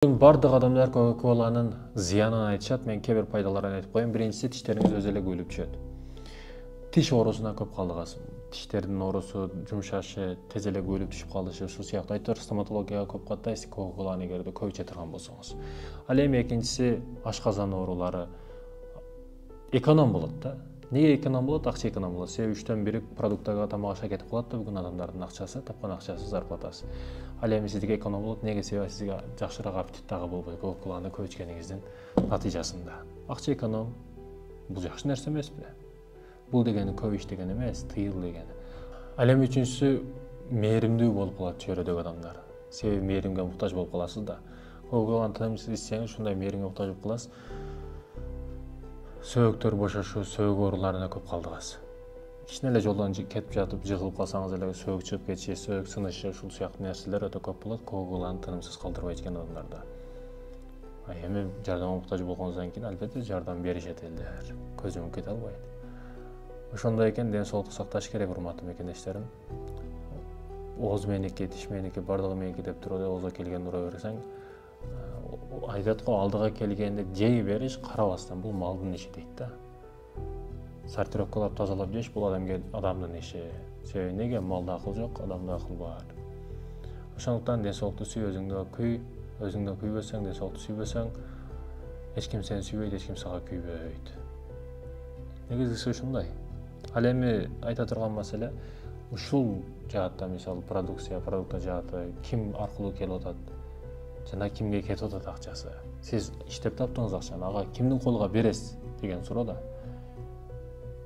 Бардық адамдар Кока-Коланын зиянын айтышат, мен кээ бир пайдаларын айтып коеюн. Биринчиси, тиштериңиз өзү эле көйлүп түшөт. Тиш оорусуна көп калдыгасыз. Тиштердин оорусу, жумшашы, тез эле көйлүп түшүп калышы, ушул сыяктуу айтор стоматологияга көп каттайсыз Кока-Коланы эгерде көп иче турган болсоңуз. Ал эми экинчиси, ашказан оорулары эконом болот да. Неге эконом болот? Акча эконом болот. Себеби 3/1 продуктага, тамак ашка кетип калат да, бүгүн адамдардын акчасы, тапкан акчасы, зарплатасы. Ал эми сиздике эконом болот. Неге? Себеби сизге жакшыраак аппетит дагы болбойт Кока-Коланы көп ичкениңиздин натыйжасында. Акча эконом бул жакшы нерсе эмеспи? Бул дегени көп ич деген эмес, тыйыл дегени. Ал эми үчүнчүсү, мээримдүү болуп калат чөйрөдөгү адамдар. Себеби мээримге муктаж болуп каласыз да. Кока-Коланы тынымсыз ичсеңиз, ушундай мээримге муктаж болуп каласыз. Сөөктөр бошошуу, сөөк ооруларына көп калдыгасыз. Кичине эле жолдон кетип жатып жыгылып калсаңыз эле сөөк чыгып кетиши, сөөк сынышы, ушул сыяктуу нерселер өтө көп болот Кока-Коланы тынымсыз калтырбай ичкен адамдарда. Эми жардамга муктаж болгондон кийин албетте жардам беришет элдер. Көзүмө кете албайт. Ошондой экен, ден соолукту сакташ керек, урматтуу мекендештерим. Ооз меники, тиш меники, бардыгы меники деп туруп оозго келгенди ура берсең, айтат го, алдыга келгенди жей бериш карабастан, бул малдын иши дейт да. Сортировкалап, тазалап жеш бул адамдын иши. Себеби неге? Малда акыл жок, адамда акыл бар. Ошондуктан ден соолукту сүй, өзүңдөн күйбөсөң, ден соолукту сүйбөсөң, эч ким сени сүйбөйт, эч ким сага күйбөйт. Негизгиси ушундай. Ал эми айта турган маселе, ушул жаатта, мисалы продукта жааты, ким аркылуу келип атат жана кимге кетип атат акчасы. Сиз иштеп таптыңыз акчаны, ага кимдин колуга бересиз деген суроо да.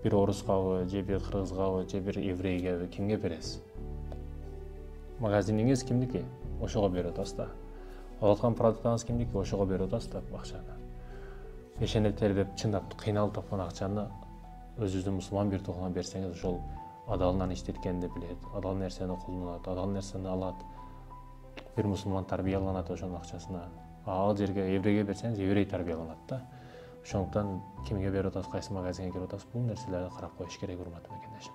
Бир орускабы, же бир кыргызгабы, же бир еврейгеби, кимге бересиз? Магазиниңиз кимдики? Ошого берип атасыз да. Алып аткан продуктыңыз кимдики? Ошого берип атасыз да акчаны. Ишене тердеп, чындап кыйналып тапкан акчаны өзүңүздүн мусулман бир тууганга берсеңиз, ошол адалынан иштеткенди билет, адал нерсени колдонот, адал нерсени алат. Бир мусулман тарбияланат ошонун акчасына. Ал жерге еврейге берсеңиз, еврей тарбияланат да. Ошондуктан кимге берип атасыз, кайсы магазинге кирип атасыз, бул нерселерди карап коюш керек, урматтуу мекендешим.